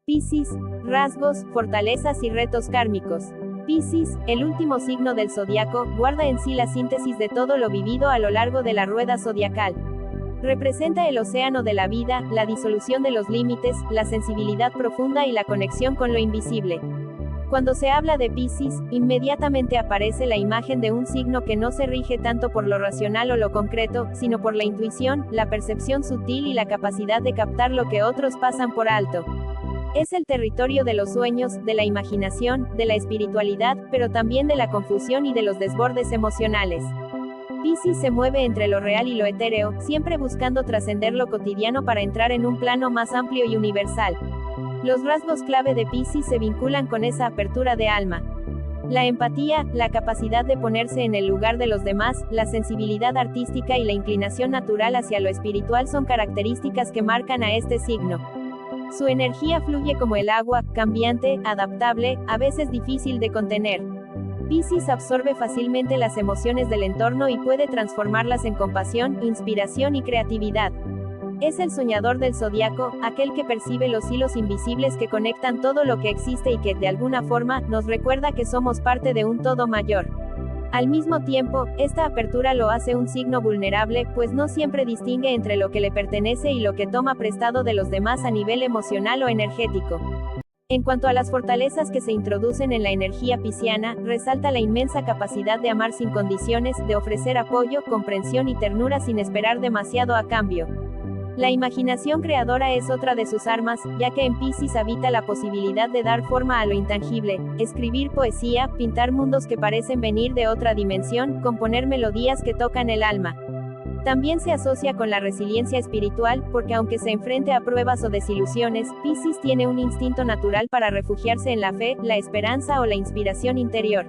Piscis, rasgos, fortalezas y retos kármicos. Piscis, el último signo del zodiaco, guarda en sí la síntesis de todo lo vivido a lo largo de la rueda zodiacal. Representa el océano de la vida, la disolución de los límites, la sensibilidad profunda y la conexión con lo invisible. Cuando se habla de Piscis, inmediatamente aparece la imagen de un signo que no se rige tanto por lo racional o lo concreto, sino por la intuición, la percepción sutil y la capacidad de captar lo que otros pasan por alto. Es el territorio de los sueños, de la imaginación, de la espiritualidad, pero también de la confusión y de los desbordes emocionales. Piscis se mueve entre lo real y lo etéreo, siempre buscando trascender lo cotidiano para entrar en un plano más amplio y universal. Los rasgos clave de Piscis se vinculan con esa apertura de alma. La empatía, la capacidad de ponerse en el lugar de los demás, la sensibilidad artística y la inclinación natural hacia lo espiritual son características que marcan a este signo. Su energía fluye como el agua, cambiante, adaptable, a veces difícil de contener. Piscis absorbe fácilmente las emociones del entorno y puede transformarlas en compasión, inspiración y creatividad. Es el soñador del zodiaco, aquel que percibe los hilos invisibles que conectan todo lo que existe y que, de alguna forma, nos recuerda que somos parte de un todo mayor. Al mismo tiempo, esta apertura lo hace un signo vulnerable, pues no siempre distingue entre lo que le pertenece y lo que toma prestado de los demás a nivel emocional o energético. En cuanto a las fortalezas que se introducen en la energía pisciana, resalta la inmensa capacidad de amar sin condiciones, de ofrecer apoyo, comprensión y ternura sin esperar demasiado a cambio. La imaginación creadora es otra de sus armas, ya que en Piscis habita la posibilidad de dar forma a lo intangible, escribir poesía, pintar mundos que parecen venir de otra dimensión, componer melodías que tocan el alma. También se asocia con la resiliencia espiritual, porque aunque se enfrente a pruebas o desilusiones, Piscis tiene un instinto natural para refugiarse en la fe, la esperanza o la inspiración interior.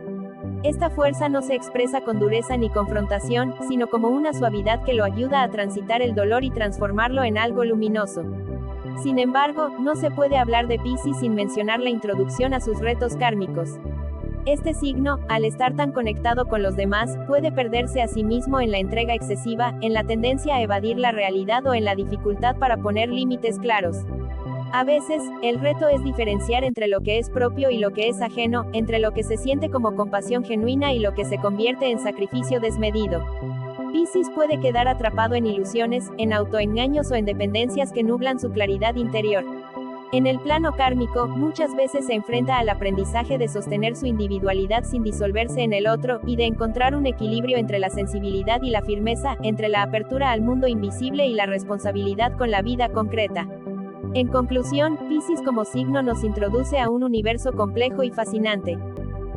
Esta fuerza no se expresa con dureza ni confrontación, sino como una suavidad que lo ayuda a transitar el dolor y transformarlo en algo luminoso. Sin embargo, no se puede hablar de Piscis sin mencionar la introducción a sus retos kármicos. Este signo, al estar tan conectado con los demás, puede perderse a sí mismo en la entrega excesiva, en la tendencia a evadir la realidad o en la dificultad para poner límites claros. A veces, el reto es diferenciar entre lo que es propio y lo que es ajeno, entre lo que se siente como compasión genuina y lo que se convierte en sacrificio desmedido. Piscis puede quedar atrapado en ilusiones, en autoengaños o en dependencias que nublan su claridad interior. En el plano kármico, muchas veces se enfrenta al aprendizaje de sostener su individualidad sin disolverse en el otro, y de encontrar un equilibrio entre la sensibilidad y la firmeza, entre la apertura al mundo invisible y la responsabilidad con la vida concreta. En conclusión, Piscis como signo nos introduce a un universo complejo y fascinante.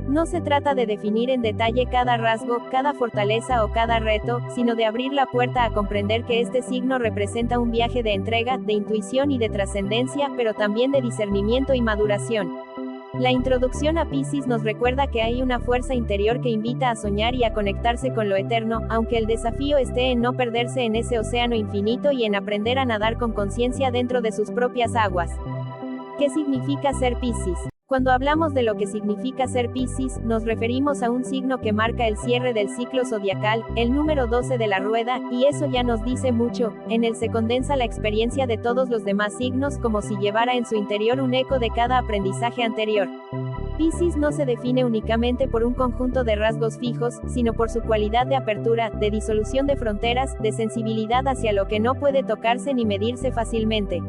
No se trata de definir en detalle cada rasgo, cada fortaleza o cada reto, sino de abrir la puerta a comprender que este signo representa un viaje de entrega, de intuición y de trascendencia, pero también de discernimiento y maduración. La introducción a Piscis nos recuerda que hay una fuerza interior que invita a soñar y a conectarse con lo eterno, aunque el desafío esté en no perderse en ese océano infinito y en aprender a nadar con conciencia dentro de sus propias aguas. ¿Qué significa ser Piscis? Cuando hablamos de lo que significa ser Piscis, nos referimos a un signo que marca el cierre del ciclo zodiacal, el número 12 de la rueda, y eso ya nos dice mucho. En él se condensa la experiencia de todos los demás signos como si llevara en su interior un eco de cada aprendizaje anterior. Piscis no se define únicamente por un conjunto de rasgos fijos, sino por su cualidad de apertura, de disolución de fronteras, de sensibilidad hacia lo que no puede tocarse ni medirse fácilmente.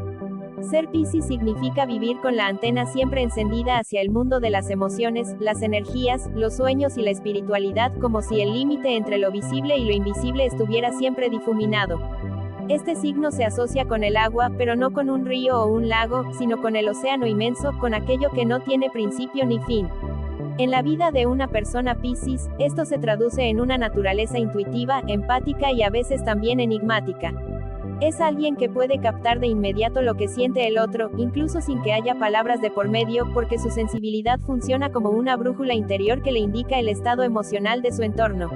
Ser Piscis significa vivir con la antena siempre encendida hacia el mundo de las emociones, las energías, los sueños y la espiritualidad, como si el límite entre lo visible y lo invisible estuviera siempre difuminado. Este signo se asocia con el agua, pero no con un río o un lago, sino con el océano inmenso, con aquello que no tiene principio ni fin. En la vida de una persona Piscis, esto se traduce en una naturaleza intuitiva, empática y a veces también enigmática. Es alguien que puede captar de inmediato lo que siente el otro, incluso sin que haya palabras de por medio, porque su sensibilidad funciona como una brújula interior que le indica el estado emocional de su entorno.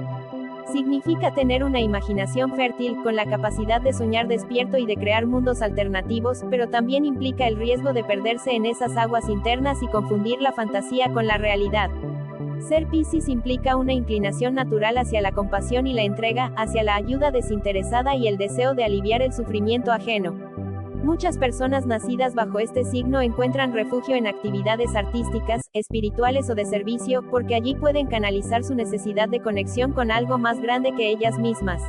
Significa tener una imaginación fértil, con la capacidad de soñar despierto y de crear mundos alternativos, pero también implica el riesgo de perderse en esas aguas internas y confundir la fantasía con la realidad. Ser Piscis implica una inclinación natural hacia la compasión y la entrega, hacia la ayuda desinteresada y el deseo de aliviar el sufrimiento ajeno. Muchas personas nacidas bajo este signo encuentran refugio en actividades artísticas, espirituales o de servicio, porque allí pueden canalizar su necesidad de conexión con algo más grande que ellas mismas.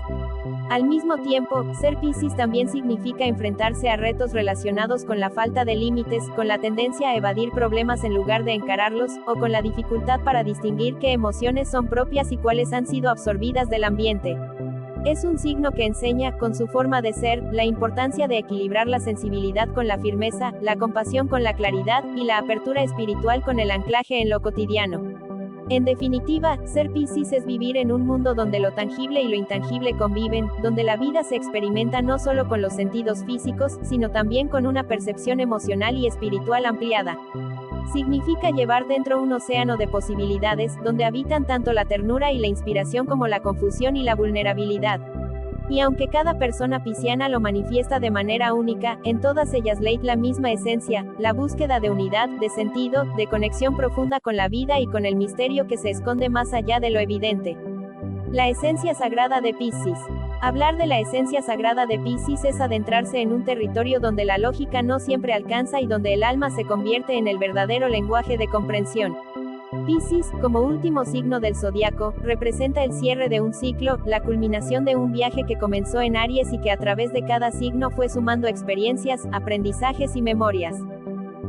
Al mismo tiempo, ser Piscis también significa enfrentarse a retos relacionados con la falta de límites, con la tendencia a evadir problemas en lugar de encararlos, o con la dificultad para distinguir qué emociones son propias y cuáles han sido absorbidas del ambiente. Es un signo que enseña, con su forma de ser, la importancia de equilibrar la sensibilidad con la firmeza, la compasión con la claridad, y la apertura espiritual con el anclaje en lo cotidiano. En definitiva, ser Piscis es vivir en un mundo donde lo tangible y lo intangible conviven, donde la vida se experimenta no solo con los sentidos físicos, sino también con una percepción emocional y espiritual ampliada. Significa llevar dentro un océano de posibilidades, donde habitan tanto la ternura y la inspiración como la confusión y la vulnerabilidad. Y aunque cada persona pisciana lo manifiesta de manera única, en todas ellas late la misma esencia, la búsqueda de unidad, de sentido, de conexión profunda con la vida y con el misterio que se esconde más allá de lo evidente. La esencia sagrada de Piscis. Hablar de la esencia sagrada de Piscis es adentrarse en un territorio donde la lógica no siempre alcanza y donde el alma se convierte en el verdadero lenguaje de comprensión. Piscis, como último signo del zodiaco, representa el cierre de un ciclo, la culminación de un viaje que comenzó en Aries y que a través de cada signo fue sumando experiencias, aprendizajes y memorias.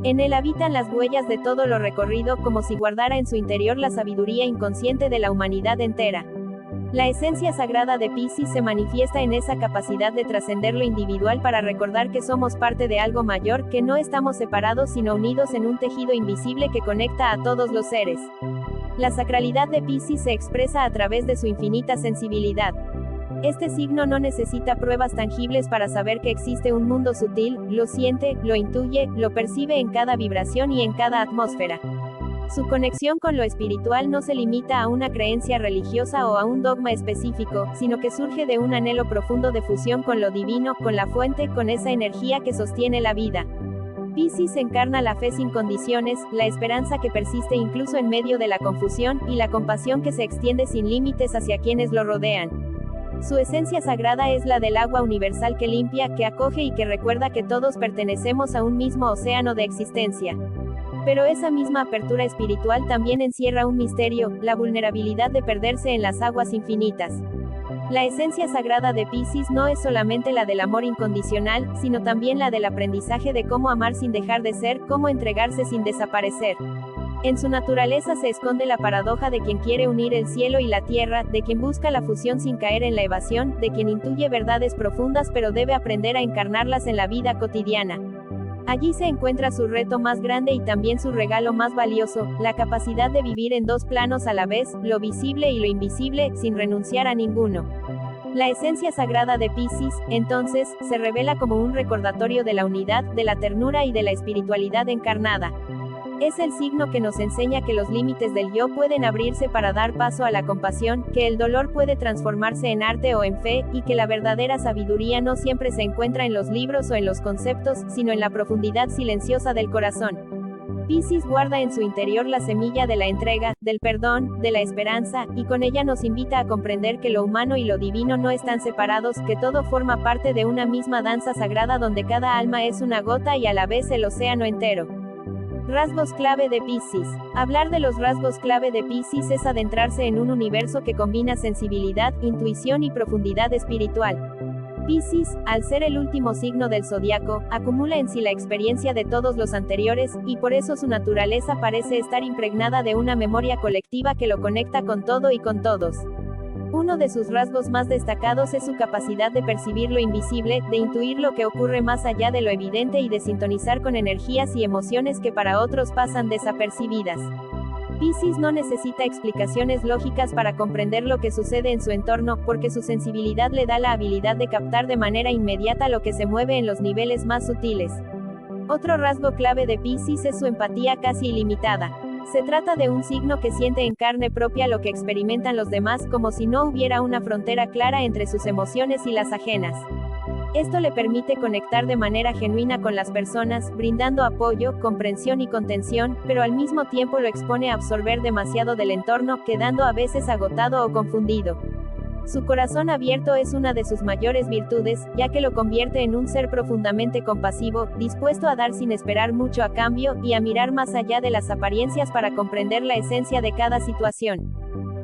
En él habitan las huellas de todo lo recorrido, como si guardara en su interior la sabiduría inconsciente de la humanidad entera. La esencia sagrada de Piscis se manifiesta en esa capacidad de trascender lo individual para recordar que somos parte de algo mayor, que no estamos separados sino unidos en un tejido invisible que conecta a todos los seres. La sacralidad de Piscis se expresa a través de su infinita sensibilidad. Este signo no necesita pruebas tangibles para saber que existe un mundo sutil, lo siente, lo intuye, lo percibe en cada vibración y en cada atmósfera. Su conexión con lo espiritual no se limita a una creencia religiosa o a un dogma específico, sino que surge de un anhelo profundo de fusión con lo divino, con la fuente, con esa energía que sostiene la vida. Piscis encarna la fe sin condiciones, la esperanza que persiste incluso en medio de la confusión, y la compasión que se extiende sin límites hacia quienes lo rodean. Su esencia sagrada es la del agua universal que limpia, que acoge y que recuerda que todos pertenecemos a un mismo océano de existencia. Pero esa misma apertura espiritual también encierra un misterio, la vulnerabilidad de perderse en las aguas infinitas. La esencia sagrada de Piscis no es solamente la del amor incondicional, sino también la del aprendizaje de cómo amar sin dejar de ser, cómo entregarse sin desaparecer. En su naturaleza se esconde la paradoja de quien quiere unir el cielo y la tierra, de quien busca la fusión sin caer en la evasión, de quien intuye verdades profundas pero debe aprender a encarnarlas en la vida cotidiana. Allí se encuentra su reto más grande y también su regalo más valioso, la capacidad de vivir en dos planos a la vez, lo visible y lo invisible, sin renunciar a ninguno. La esencia sagrada de Piscis, entonces, se revela como un recordatorio de la unidad, de la ternura y de la espiritualidad encarnada. Es el signo que nos enseña que los límites del yo pueden abrirse para dar paso a la compasión, que el dolor puede transformarse en arte o en fe, y que la verdadera sabiduría no siempre se encuentra en los libros o en los conceptos, sino en la profundidad silenciosa del corazón. Piscis guarda en su interior la semilla de la entrega, del perdón, de la esperanza, y con ella nos invita a comprender que lo humano y lo divino no están separados, que todo forma parte de una misma danza sagrada donde cada alma es una gota y a la vez el océano entero. Rasgos clave de Piscis. Hablar de los rasgos clave de Piscis es adentrarse en un universo que combina sensibilidad, intuición y profundidad espiritual. Piscis, al ser el último signo del zodiaco, acumula en sí la experiencia de todos los anteriores, y por eso su naturaleza parece estar impregnada de una memoria colectiva que lo conecta con todo y con todos. Uno de sus rasgos más destacados es su capacidad de percibir lo invisible, de intuir lo que ocurre más allá de lo evidente y de sintonizar con energías y emociones que para otros pasan desapercibidas. Piscis no necesita explicaciones lógicas para comprender lo que sucede en su entorno, porque su sensibilidad le da la habilidad de captar de manera inmediata lo que se mueve en los niveles más sutiles. Otro rasgo clave de Piscis es su empatía casi ilimitada. Se trata de un signo que siente en carne propia lo que experimentan los demás, como si no hubiera una frontera clara entre sus emociones y las ajenas. Esto le permite conectar de manera genuina con las personas, brindando apoyo, comprensión y contención, pero al mismo tiempo lo expone a absorber demasiado del entorno, quedando a veces agotado o confundido. Su corazón abierto es una de sus mayores virtudes, ya que lo convierte en un ser profundamente compasivo, dispuesto a dar sin esperar mucho a cambio, y a mirar más allá de las apariencias para comprender la esencia de cada situación.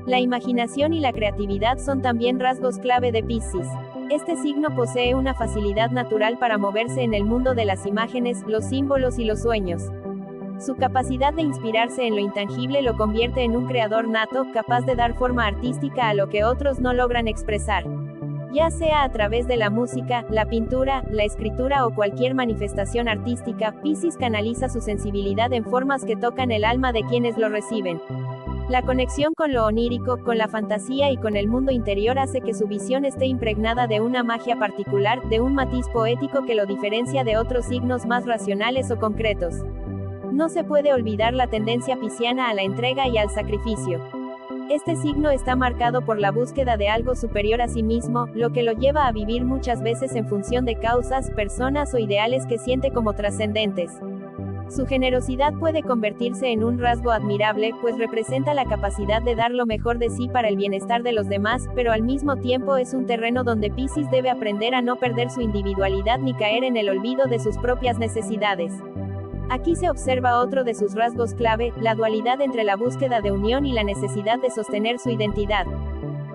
La imaginación y la creatividad son también rasgos clave de Piscis. Este signo posee una facilidad natural para moverse en el mundo de las imágenes, los símbolos y los sueños. Su capacidad de inspirarse en lo intangible lo convierte en un creador nato, capaz de dar forma artística a lo que otros no logran expresar. Ya sea a través de la música, la pintura, la escritura o cualquier manifestación artística, Piscis canaliza su sensibilidad en formas que tocan el alma de quienes lo reciben. La conexión con lo onírico, con la fantasía y con el mundo interior hace que su visión esté impregnada de una magia particular, de un matiz poético que lo diferencia de otros signos más racionales o concretos. No se puede olvidar la tendencia pisciana a la entrega y al sacrificio. Este signo está marcado por la búsqueda de algo superior a sí mismo, lo que lo lleva a vivir muchas veces en función de causas, personas o ideales que siente como trascendentes. Su generosidad puede convertirse en un rasgo admirable, pues representa la capacidad de dar lo mejor de sí para el bienestar de los demás, pero al mismo tiempo es un terreno donde Piscis debe aprender a no perder su individualidad ni caer en el olvido de sus propias necesidades. Aquí se observa otro de sus rasgos clave, la dualidad entre la búsqueda de unión y la necesidad de sostener su identidad.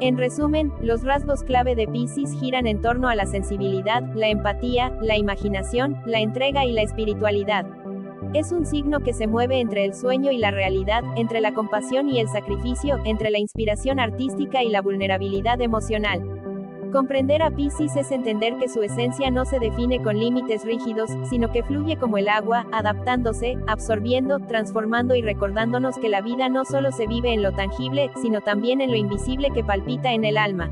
En resumen, los rasgos clave de Piscis giran en torno a la sensibilidad, la empatía, la imaginación, la entrega y la espiritualidad. Es un signo que se mueve entre el sueño y la realidad, entre la compasión y el sacrificio, entre la inspiración artística y la vulnerabilidad emocional. Comprender a Piscis es entender que su esencia no se define con límites rígidos, sino que fluye como el agua, adaptándose, absorbiendo, transformando y recordándonos que la vida no solo se vive en lo tangible, sino también en lo invisible que palpita en el alma.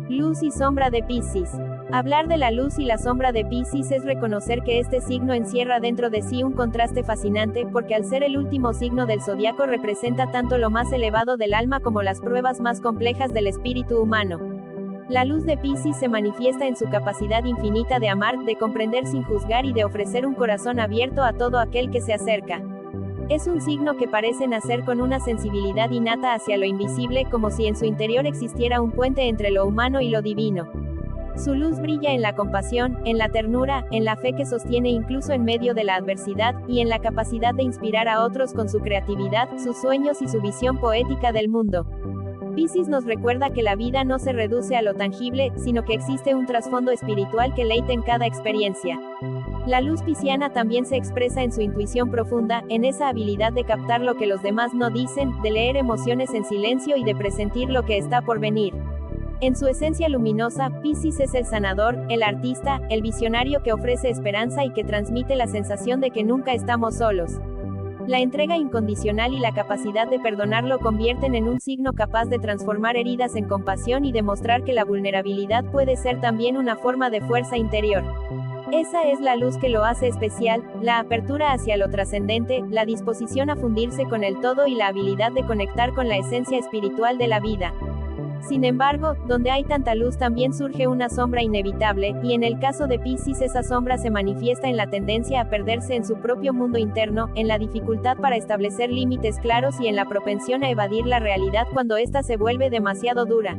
Luz y sombra de Piscis. Hablar de la luz y la sombra de Piscis es reconocer que este signo encierra dentro de sí un contraste fascinante, porque al ser el último signo del zodiaco representa tanto lo más elevado del alma como las pruebas más complejas del espíritu humano. La luz de Piscis se manifiesta en su capacidad infinita de amar, de comprender sin juzgar y de ofrecer un corazón abierto a todo aquel que se acerca. Es un signo que parece nacer con una sensibilidad innata hacia lo invisible, como si en su interior existiera un puente entre lo humano y lo divino. Su luz brilla en la compasión, en la ternura, en la fe que sostiene incluso en medio de la adversidad, y en la capacidad de inspirar a otros con su creatividad, sus sueños y su visión poética del mundo. Piscis nos recuerda que la vida no se reduce a lo tangible, sino que existe un trasfondo espiritual que leita en cada experiencia. La luz pisciana también se expresa en su intuición profunda, en esa habilidad de captar lo que los demás no dicen, de leer emociones en silencio y de presentir lo que está por venir. En su esencia luminosa, Piscis es el sanador, el artista, el visionario que ofrece esperanza y que transmite la sensación de que nunca estamos solos. La entrega incondicional y la capacidad de perdonar lo convierten en un signo capaz de transformar heridas en compasión y demostrar que la vulnerabilidad puede ser también una forma de fuerza interior. Esa es la luz que lo hace especial, la apertura hacia lo trascendente, la disposición a fundirse con el todo y la habilidad de conectar con la esencia espiritual de la vida. Sin embargo, donde hay tanta luz también surge una sombra inevitable, y en el caso de Piscis esa sombra se manifiesta en la tendencia a perderse en su propio mundo interno, en la dificultad para establecer límites claros y en la propensión a evadir la realidad cuando ésta se vuelve demasiado dura.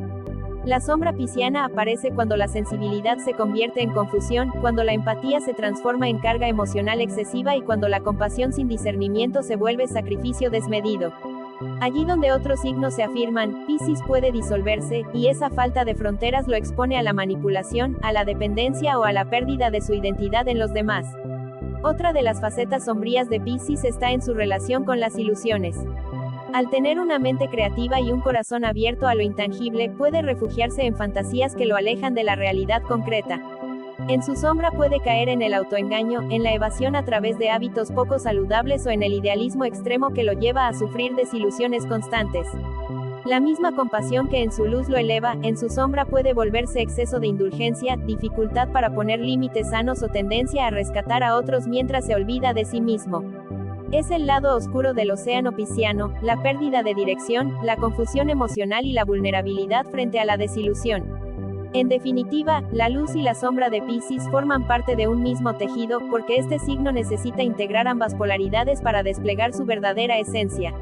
La sombra pisciana aparece cuando la sensibilidad se convierte en confusión, cuando la empatía se transforma en carga emocional excesiva y cuando la compasión sin discernimiento se vuelve sacrificio desmedido. Allí donde otros signos se afirman, Piscis puede disolverse, y esa falta de fronteras lo expone a la manipulación, a la dependencia o a la pérdida de su identidad en los demás. Otra de las facetas sombrías de Piscis está en su relación con las ilusiones. Al tener una mente creativa y un corazón abierto a lo intangible, puede refugiarse en fantasías que lo alejan de la realidad concreta. En su sombra puede caer en el autoengaño, en la evasión a través de hábitos poco saludables o en el idealismo extremo que lo lleva a sufrir desilusiones constantes. La misma compasión que en su luz lo eleva, en su sombra puede volverse exceso de indulgencia, dificultad para poner límites sanos o tendencia a rescatar a otros mientras se olvida de sí mismo. Es el lado oscuro del océano pisciano, la pérdida de dirección, la confusión emocional y la vulnerabilidad frente a la desilusión. En definitiva, la luz y la sombra de Piscis forman parte de un mismo tejido, porque este signo necesita integrar ambas polaridades para desplegar su verdadera esencia.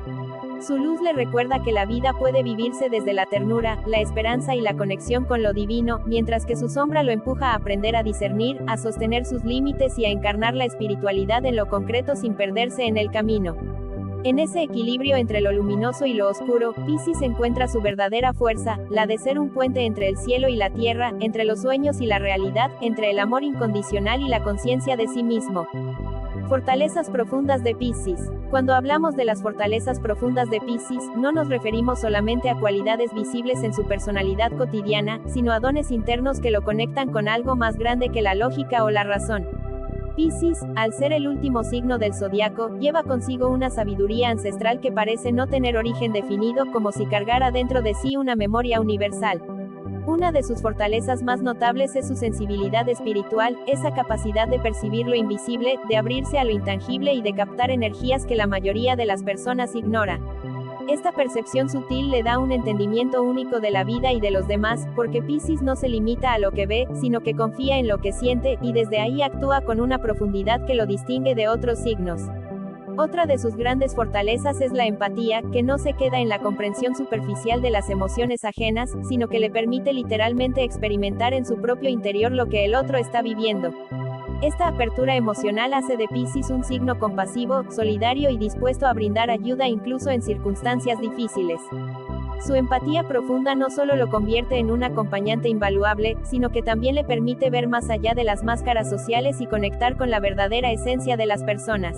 Su luz le recuerda que la vida puede vivirse desde la ternura, la esperanza y la conexión con lo divino, mientras que su sombra lo empuja a aprender a discernir, a sostener sus límites y a encarnar la espiritualidad en lo concreto sin perderse en el camino. En ese equilibrio entre lo luminoso y lo oscuro, Piscis encuentra su verdadera fuerza, la de ser un puente entre el cielo y la tierra, entre los sueños y la realidad, entre el amor incondicional y la conciencia de sí mismo. Fortalezas profundas de Piscis. Cuando hablamos de las fortalezas profundas de Piscis, no nos referimos solamente a cualidades visibles en su personalidad cotidiana, sino a dones internos que lo conectan con algo más grande que la lógica o la razón. Piscis, al ser el último signo del zodiaco, lleva consigo una sabiduría ancestral que parece no tener origen definido, como si cargara dentro de sí una memoria universal. Una de sus fortalezas más notables es su sensibilidad espiritual, esa capacidad de percibir lo invisible, de abrirse a lo intangible y de captar energías que la mayoría de las personas ignora. Esta percepción sutil le da un entendimiento único de la vida y de los demás, porque Piscis no se limita a lo que ve, sino que confía en lo que siente, y desde ahí actúa con una profundidad que lo distingue de otros signos. Otra de sus grandes fortalezas es la empatía, que no se queda en la comprensión superficial de las emociones ajenas, sino que le permite literalmente experimentar en su propio interior lo que el otro está viviendo. Esta apertura emocional hace de Piscis un signo compasivo, solidario y dispuesto a brindar ayuda incluso en circunstancias difíciles. Su empatía profunda no solo lo convierte en un acompañante invaluable, sino que también le permite ver más allá de las máscaras sociales y conectar con la verdadera esencia de las personas.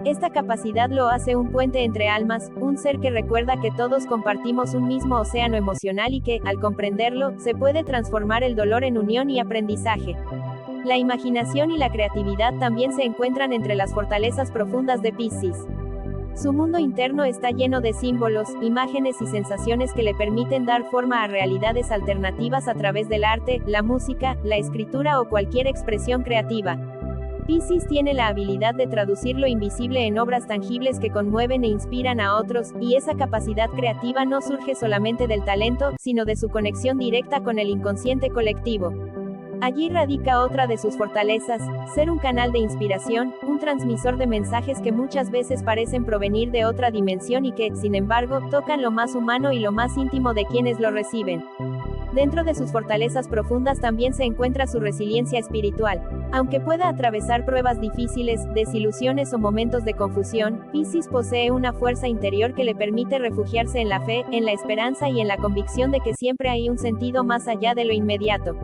Esta capacidad lo hace un puente entre almas, un ser que recuerda que todos compartimos un mismo océano emocional y que, al comprenderlo, se puede transformar el dolor en unión y aprendizaje. La imaginación y la creatividad también se encuentran entre las fortalezas profundas de Piscis. Su mundo interno está lleno de símbolos, imágenes y sensaciones que le permiten dar forma a realidades alternativas a través del arte, la música, la escritura o cualquier expresión creativa. Piscis tiene la habilidad de traducir lo invisible en obras tangibles que conmueven e inspiran a otros, y esa capacidad creativa no surge solamente del talento, sino de su conexión directa con el inconsciente colectivo. Allí radica otra de sus fortalezas, ser un canal de inspiración, un transmisor de mensajes que muchas veces parecen provenir de otra dimensión y que, sin embargo, tocan lo más humano y lo más íntimo de quienes lo reciben. Dentro de sus fortalezas profundas también se encuentra su resiliencia espiritual. Aunque pueda atravesar pruebas difíciles, desilusiones o momentos de confusión, Piscis posee una fuerza interior que le permite refugiarse en la fe, en la esperanza y en la convicción de que siempre hay un sentido más allá de lo inmediato.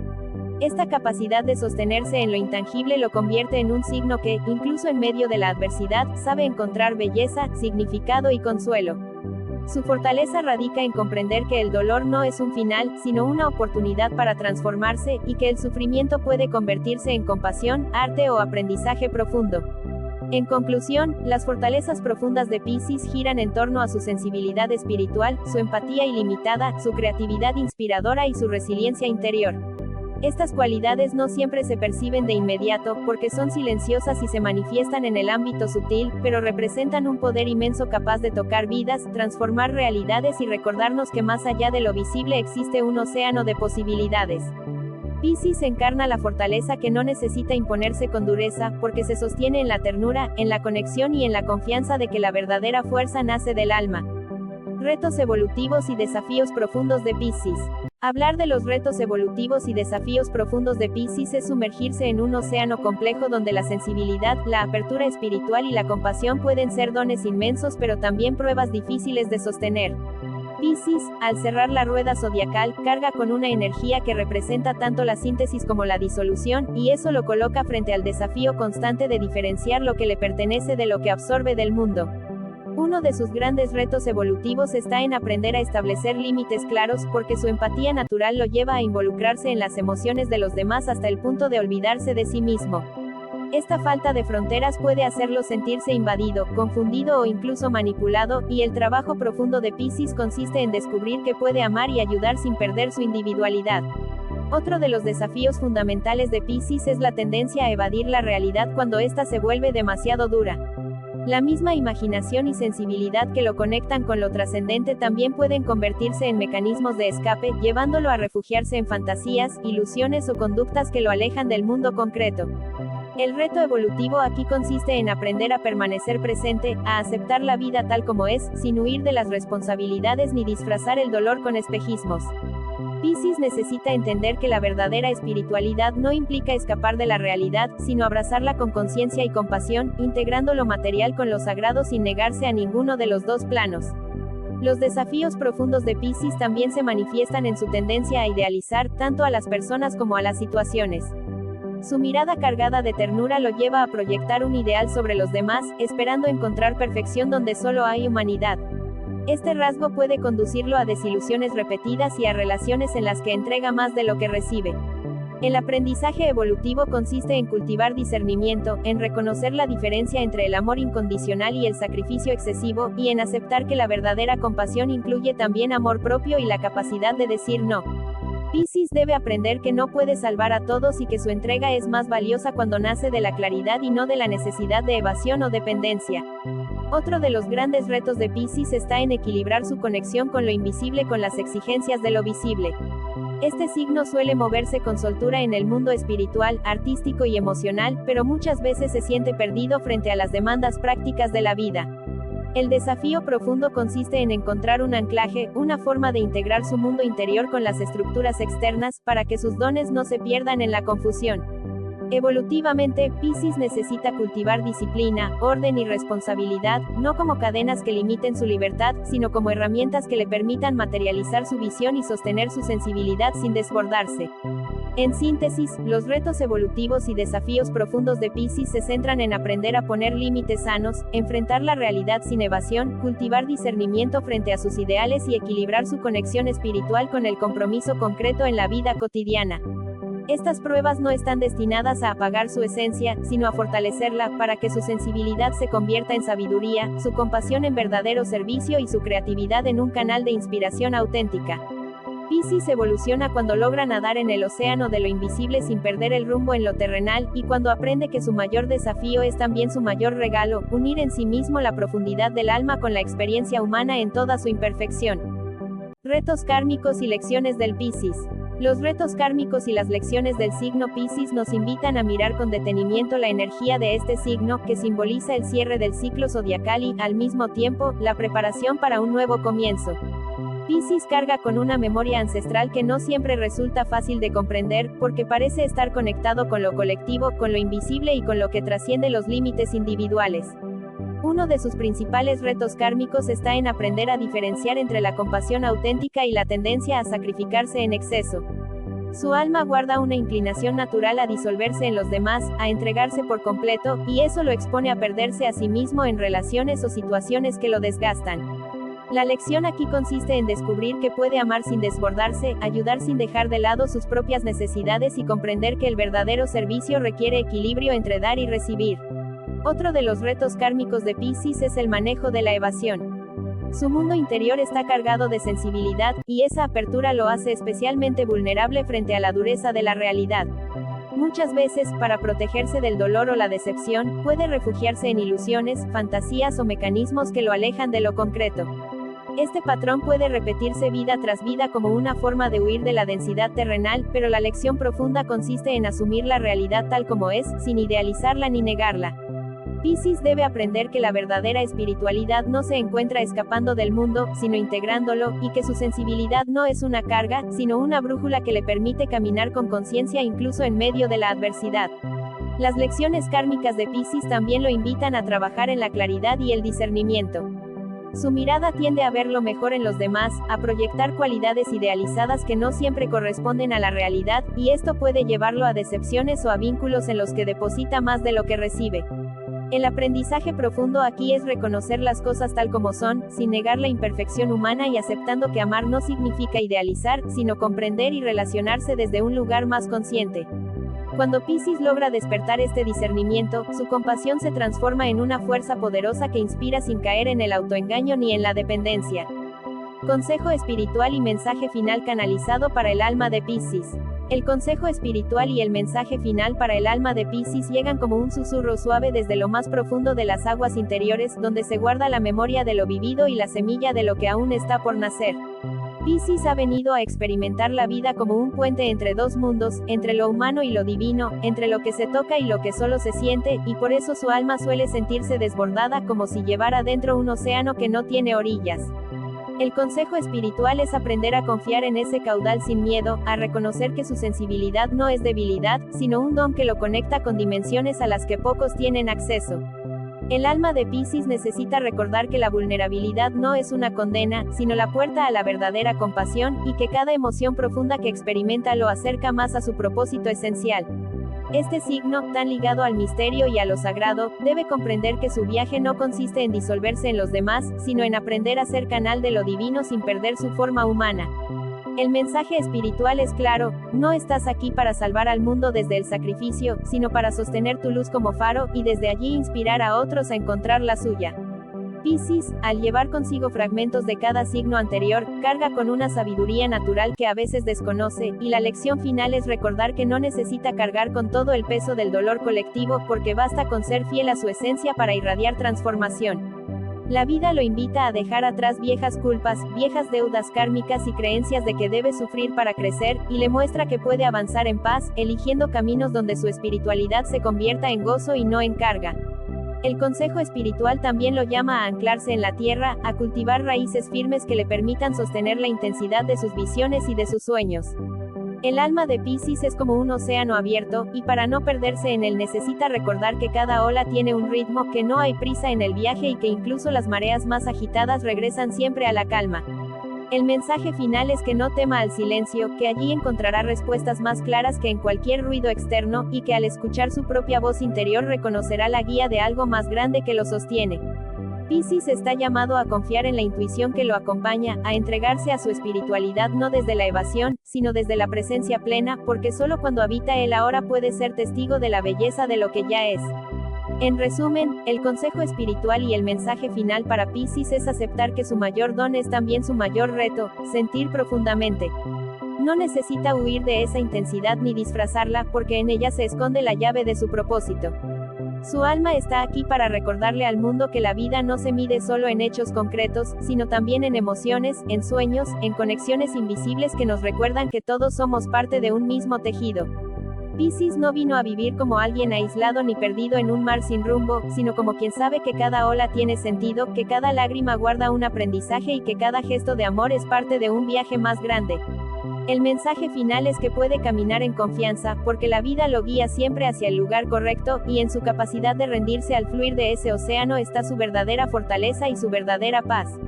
Esta capacidad de sostenerse en lo intangible lo convierte en un signo que, incluso en medio de la adversidad, sabe encontrar belleza, significado y consuelo. Su fortaleza radica en comprender que el dolor no es un final, sino una oportunidad para transformarse, y que el sufrimiento puede convertirse en compasión, arte o aprendizaje profundo. En conclusión, las fortalezas profundas de Piscis giran en torno a su sensibilidad espiritual, su empatía ilimitada, su creatividad inspiradora y su resiliencia interior. Estas cualidades no siempre se perciben de inmediato, porque son silenciosas y se manifiestan en el ámbito sutil, pero representan un poder inmenso capaz de tocar vidas, transformar realidades y recordarnos que más allá de lo visible existe un océano de posibilidades. Piscis encarna la fortaleza que no necesita imponerse con dureza, porque se sostiene en la ternura, en la conexión y en la confianza de que la verdadera fuerza nace del alma. Retos evolutivos y desafíos profundos de Piscis. Hablar de los retos evolutivos y desafíos profundos de Piscis es sumergirse en un océano complejo donde la sensibilidad, la apertura espiritual y la compasión pueden ser dones inmensos pero también pruebas difíciles de sostener. Piscis, al cerrar la rueda zodiacal, carga con una energía que representa tanto la síntesis como la disolución, y eso lo coloca frente al desafío constante de diferenciar lo que le pertenece de lo que absorbe del mundo. Uno de sus grandes retos evolutivos está en aprender a establecer límites claros, porque su empatía natural lo lleva a involucrarse en las emociones de los demás hasta el punto de olvidarse de sí mismo. Esta falta de fronteras puede hacerlo sentirse invadido, confundido o incluso manipulado, y el trabajo profundo de Piscis consiste en descubrir que puede amar y ayudar sin perder su individualidad. Otro de los desafíos fundamentales de Piscis es la tendencia a evadir la realidad cuando ésta se vuelve demasiado dura. La misma imaginación y sensibilidad que lo conectan con lo trascendente también pueden convertirse en mecanismos de escape, llevándolo a refugiarse en fantasías, ilusiones o conductas que lo alejan del mundo concreto. El reto evolutivo aquí consiste en aprender a permanecer presente, a aceptar la vida tal como es, sin huir de las responsabilidades ni disfrazar el dolor con espejismos. Piscis necesita entender que la verdadera espiritualidad no implica escapar de la realidad, sino abrazarla con conciencia y compasión, integrando lo material con lo sagrado sin negarse a ninguno de los dos planos. Los desafíos profundos de Piscis también se manifiestan en su tendencia a idealizar, tanto a las personas como a las situaciones. Su mirada cargada de ternura lo lleva a proyectar un ideal sobre los demás, esperando encontrar perfección donde solo hay humanidad. Este rasgo puede conducirlo a desilusiones repetidas y a relaciones en las que entrega más de lo que recibe. El aprendizaje evolutivo consiste en cultivar discernimiento, en reconocer la diferencia entre el amor incondicional y el sacrificio excesivo, y en aceptar que la verdadera compasión incluye también amor propio y la capacidad de decir no. Piscis debe aprender que no puede salvar a todos y que su entrega es más valiosa cuando nace de la claridad y no de la necesidad de evasión o dependencia. Otro de los grandes retos de Piscis está en equilibrar su conexión con lo invisible con las exigencias de lo visible. Este signo suele moverse con soltura en el mundo espiritual, artístico y emocional, pero muchas veces se siente perdido frente a las demandas prácticas de la vida. El desafío profundo consiste en encontrar un anclaje, una forma de integrar su mundo interior con las estructuras externas, para que sus dones no se pierdan en la confusión. Evolutivamente, Piscis necesita cultivar disciplina, orden y responsabilidad, no como cadenas que limiten su libertad, sino como herramientas que le permitan materializar su visión y sostener su sensibilidad sin desbordarse. En síntesis, los retos evolutivos y desafíos profundos de Piscis se centran en aprender a poner límites sanos, enfrentar la realidad sin evasión, cultivar discernimiento frente a sus ideales y equilibrar su conexión espiritual con el compromiso concreto en la vida cotidiana. Estas pruebas no están destinadas a apagar su esencia, sino a fortalecerla, para que su sensibilidad se convierta en sabiduría, su compasión en verdadero servicio y su creatividad en un canal de inspiración auténtica. Piscis evoluciona cuando logra nadar en el océano de lo invisible sin perder el rumbo en lo terrenal, y cuando aprende que su mayor desafío es también su mayor regalo, unir en sí mismo la profundidad del alma con la experiencia humana en toda su imperfección. Retos kármicos y lecciones del Piscis. Los retos kármicos y las lecciones del signo Piscis nos invitan a mirar con detenimiento la energía de este signo, que simboliza el cierre del ciclo zodiacal y, al mismo tiempo, la preparación para un nuevo comienzo. Piscis carga con una memoria ancestral que no siempre resulta fácil de comprender, porque parece estar conectado con lo colectivo, con lo invisible y con lo que trasciende los límites individuales. Uno de sus principales retos kármicos está en aprender a diferenciar entre la compasión auténtica y la tendencia a sacrificarse en exceso. Su alma guarda una inclinación natural a disolverse en los demás, a entregarse por completo, y eso lo expone a perderse a sí mismo en relaciones o situaciones que lo desgastan. La lección aquí consiste en descubrir que puede amar sin desbordarse, ayudar sin dejar de lado sus propias necesidades y comprender que el verdadero servicio requiere equilibrio entre dar y recibir. Otro de los retos kármicos de Piscis es el manejo de la evasión. Su mundo interior está cargado de sensibilidad, y esa apertura lo hace especialmente vulnerable frente a la dureza de la realidad. Muchas veces, para protegerse del dolor o la decepción, puede refugiarse en ilusiones, fantasías o mecanismos que lo alejan de lo concreto. Este patrón puede repetirse vida tras vida como una forma de huir de la densidad terrenal, pero la lección profunda consiste en asumir la realidad tal como es, sin idealizarla ni negarla. Piscis debe aprender que la verdadera espiritualidad no se encuentra escapando del mundo, sino integrándolo, y que su sensibilidad no es una carga, sino una brújula que le permite caminar con conciencia incluso en medio de la adversidad. Las lecciones kármicas de Piscis también lo invitan a trabajar en la claridad y el discernimiento. Su mirada tiende a ver lo mejor en los demás, a proyectar cualidades idealizadas que no siempre corresponden a la realidad, y esto puede llevarlo a decepciones o a vínculos en los que deposita más de lo que recibe. El aprendizaje profundo aquí es reconocer las cosas tal como son, sin negar la imperfección humana y aceptando que amar no significa idealizar, sino comprender y relacionarse desde un lugar más consciente. Cuando Piscis logra despertar este discernimiento, su compasión se transforma en una fuerza poderosa que inspira sin caer en el autoengaño ni en la dependencia. Consejo espiritual y mensaje final canalizado para el alma de Piscis. El consejo espiritual y el mensaje final para el alma de Piscis llegan como un susurro suave desde lo más profundo de las aguas interiores, donde se guarda la memoria de lo vivido y la semilla de lo que aún está por nacer. Piscis ha venido a experimentar la vida como un puente entre dos mundos, entre lo humano y lo divino, entre lo que se toca y lo que solo se siente, y por eso su alma suele sentirse desbordada como si llevara dentro un océano que no tiene orillas. El consejo espiritual es aprender a confiar en ese caudal sin miedo, a reconocer que su sensibilidad no es debilidad, sino un don que lo conecta con dimensiones a las que pocos tienen acceso. El alma de Piscis necesita recordar que la vulnerabilidad no es una condena, sino la puerta a la verdadera compasión, y que cada emoción profunda que experimenta lo acerca más a su propósito esencial. Este signo, tan ligado al misterio y a lo sagrado, debe comprender que su viaje no consiste en disolverse en los demás, sino en aprender a ser canal de lo divino sin perder su forma humana. El mensaje espiritual es claro: no estás aquí para salvar al mundo desde el sacrificio, sino para sostener tu luz como faro, y desde allí inspirar a otros a encontrar la suya. Piscis, al llevar consigo fragmentos de cada signo anterior, carga con una sabiduría natural que a veces desconoce, y la lección final es recordar que no necesita cargar con todo el peso del dolor colectivo, porque basta con ser fiel a su esencia para irradiar transformación. La vida lo invita a dejar atrás viejas culpas, viejas deudas kármicas y creencias de que debe sufrir para crecer, y le muestra que puede avanzar en paz, eligiendo caminos donde su espiritualidad se convierta en gozo y no en carga. El consejo espiritual también lo llama a anclarse en la tierra, a cultivar raíces firmes que le permitan sostener la intensidad de sus visiones y de sus sueños. El alma de Piscis es como un océano abierto, y para no perderse en él necesita recordar que cada ola tiene un ritmo, que no hay prisa en el viaje y que incluso las mareas más agitadas regresan siempre a la calma. El mensaje final es que no tema al silencio, que allí encontrará respuestas más claras que en cualquier ruido externo, y que al escuchar su propia voz interior reconocerá la guía de algo más grande que lo sostiene. Piscis está llamado a confiar en la intuición que lo acompaña, a entregarse a su espiritualidad no desde la evasión, sino desde la presencia plena, porque solo cuando habita él ahora puede ser testigo de la belleza de lo que ya es. En resumen, el consejo espiritual y el mensaje final para Piscis es aceptar que su mayor don es también su mayor reto: sentir profundamente. No necesita huir de esa intensidad ni disfrazarla, porque en ella se esconde la llave de su propósito. Su alma está aquí para recordarle al mundo que la vida no se mide solo en hechos concretos, sino también en emociones, en sueños, en conexiones invisibles que nos recuerdan que todos somos parte de un mismo tejido. Piscis no vino a vivir como alguien aislado ni perdido en un mar sin rumbo, sino como quien sabe que cada ola tiene sentido, que cada lágrima guarda un aprendizaje y que cada gesto de amor es parte de un viaje más grande. El mensaje final es que puede caminar en confianza, porque la vida lo guía siempre hacia el lugar correcto, y en su capacidad de rendirse al fluir de ese océano está su verdadera fortaleza y su verdadera paz.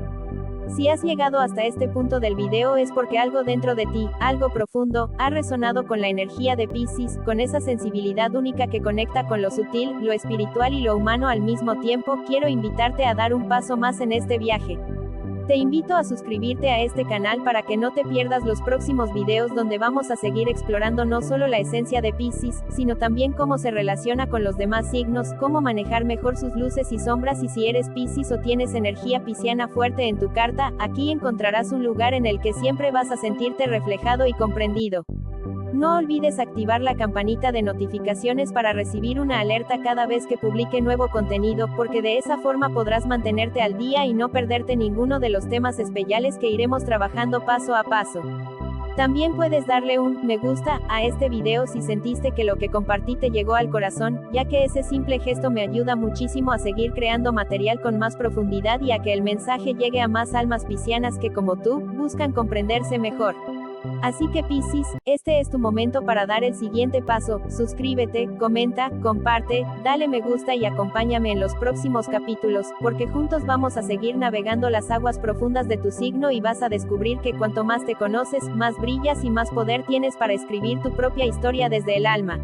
Si has llegado hasta este punto del video es porque algo dentro de ti, algo profundo, ha resonado con la energía de Piscis, con esa sensibilidad única que conecta con lo sutil, lo espiritual y lo humano al mismo tiempo. Quiero invitarte a dar un paso más en este viaje. Te invito a suscribirte a este canal para que no te pierdas los próximos videos donde vamos a seguir explorando no solo la esencia de Piscis, sino también cómo se relaciona con los demás signos, cómo manejar mejor sus luces y sombras, y si eres Piscis o tienes energía pisciana fuerte en tu carta, aquí encontrarás un lugar en el que siempre vas a sentirte reflejado y comprendido. No olvides activar la campanita de notificaciones para recibir una alerta cada vez que publique nuevo contenido, porque de esa forma podrás mantenerte al día y no perderte ninguno de los temas especiales que iremos trabajando paso a paso. También puedes darle un me gusta a este video si sentiste que lo que compartí te llegó al corazón, ya que ese simple gesto me ayuda muchísimo a seguir creando material con más profundidad y a que el mensaje llegue a más almas piscianas que, como tú, buscan comprenderse mejor. Así que Piscis, este es tu momento para dar el siguiente paso: suscríbete, comenta, comparte, dale me gusta y acompáñame en los próximos capítulos, porque juntos vamos a seguir navegando las aguas profundas de tu signo y vas a descubrir que cuanto más te conoces, más brillas y más poder tienes para escribir tu propia historia desde el alma.